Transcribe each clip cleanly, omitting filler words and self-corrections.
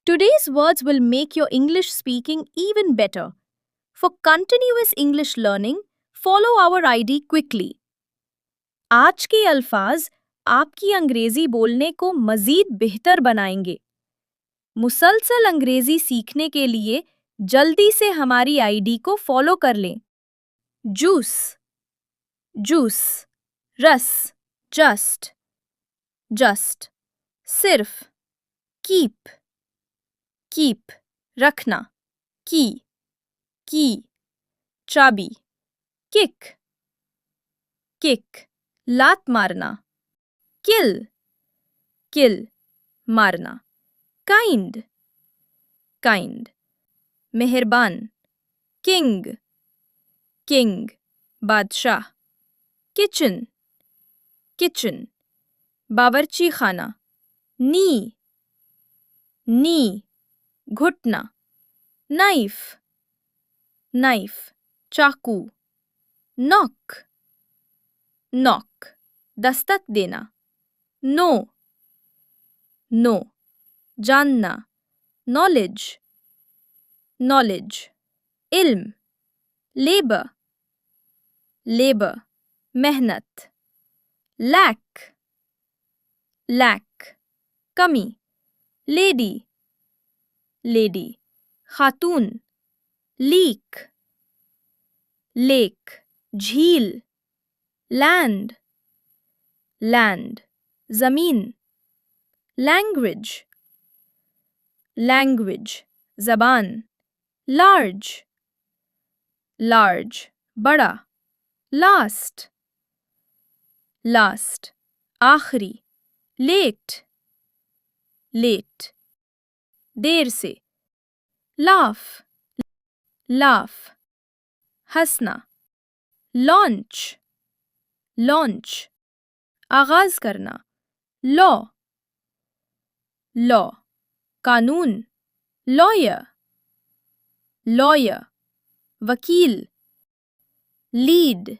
Today's words will make your English speaking even better. For continuous English learning, follow our ID quickly. आज के अल्फाज आपकी अंग्रेजी बोलने को मजीद बेहतर बनाएंगे। मुसलसल अंग्रेजी सीखने के लिए जल्दी से हमारी आईडी को फॉलो कर लें। जूस, जूस, रस, जस्ट, जस्ट, सिर्फ, कीप, कीप, रखना, की, चाबी, किक, किक, लात मारना, किल, किल, मारना, काइंड, काइंड, मेहरबान, किंग, किंग, बादशाह, किचन, किचन, बावर्ची खाना, नी, घुटना, नाइफ, नाइफ, चाकू, नॉक, नॉक, दस्तक देना, नो, नो, जानना, नॉलेज, नॉलेज, इल्म, लेबर, लेबर, मेहनत, लैक, लैक, कमी, लेडी, लेडी, खातून, लीक, लेक, झील, लैंड, लैंड, जमीन, लैंग्वेज, लैंग्वेज, जबान, लार्ज, लार्ज, बड़ा, लास्ट, लास्ट, आखिरी, लेट, लेट, देर से, लाफ, लाफ, हंसना, लॉन्च, लॉन्च, आगाज करना, लॉ, लॉ, कानून, लॉयर, लॉयर, वकील, लीड,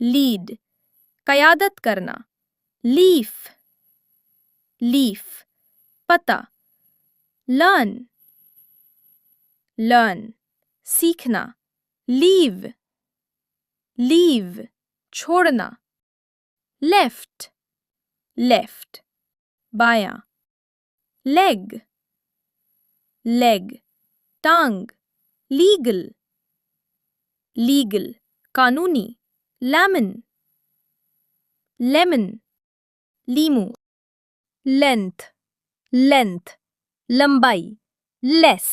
लीड, कयादत करना, लीफ, लीफ, पता, लर्न, लर्न, सीखना, लीव, लीव, छोड़ना, लेफ्ट, लेफ्ट, बायां, लेग, लेग, टांग, लीगल, लीगल, कानूनी, लेमन, लेमन, लीमू, लेंथ, लेंथ, लंबाई, लेस,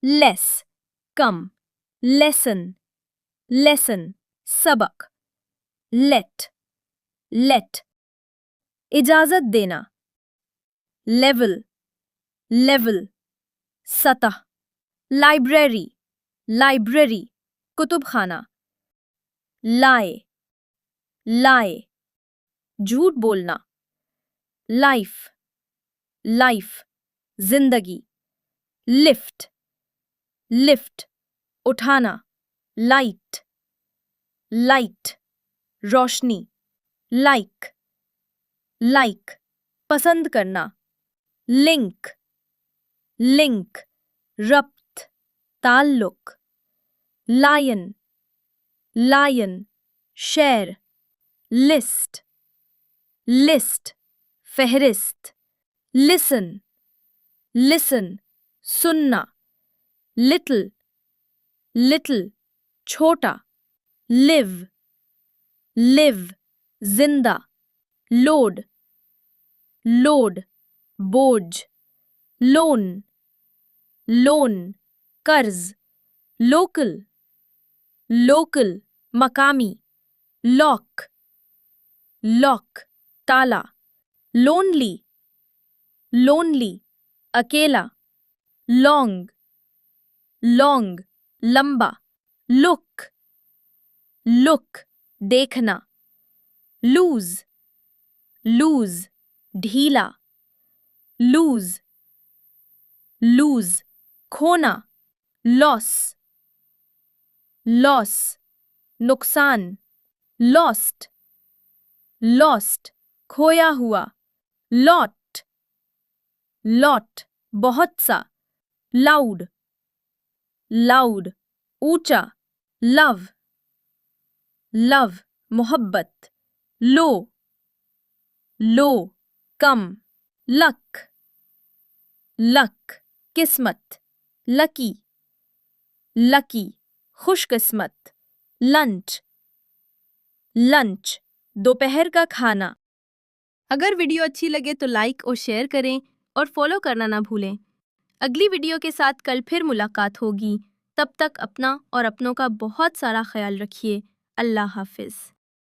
लेस, कम, लेसन, लेसन, सबक, लेट, लेट, इजाजत देना, लेवल, लेवल, सतह, लाइब्रेरी, लाइब्रेरी, कुतुबखाना, लाए, लाए, झूठ बोलना, लाइफ, लाइफ, जिंदगी, लिफ्ट, लिफ्ट, उठाना, लाइट, लाइट, रोशनी, लाइक, लाइक, पसंद करना, लिंक, लिंक, रब्त, ताल्लुक, लायन, लायन, शेर, लिस्ट, लिस्ट, फहरिस्त, लिसन, लिसन, सुनना, लिटिल, लिटिल, छोटा, लिव, लिव, जिंदा, लोड, लोड, बोझ, लोन, लोन, कर्ज, लोकल, लोकल, मकामी, लॉक, लॉक, ताला, लोनली, लोनली, अकेला, लॉन्ग, लॉन्ग, लंबा, लुक, लुक, देखना, लूज, लूज, ढीला, लूज, लूज, खोना, लॉस, लॉस, नुकसान, लॉस्ट, लॉस्ट, खोया हुआ, लॉट, लॉट, बहुत सा, लाउड, लाउड, ऊंचा, लव, लव, मोहब्बत, लो, लो, कम, लक, लक, किस्मत, लकी, लकी, खुशकिस्मत, लंच, लंच, दोपहर का खाना। अगर वीडियो अच्छी लगे तो लाइक और शेयर करें और फॉलो करना ना भूलें। अगली वीडियो के साथ कल फिर मुलाकात होगी। तब तक अपना और अपनों का बहुत सारा ख्याल रखिए। अल्लाह हाफिज़।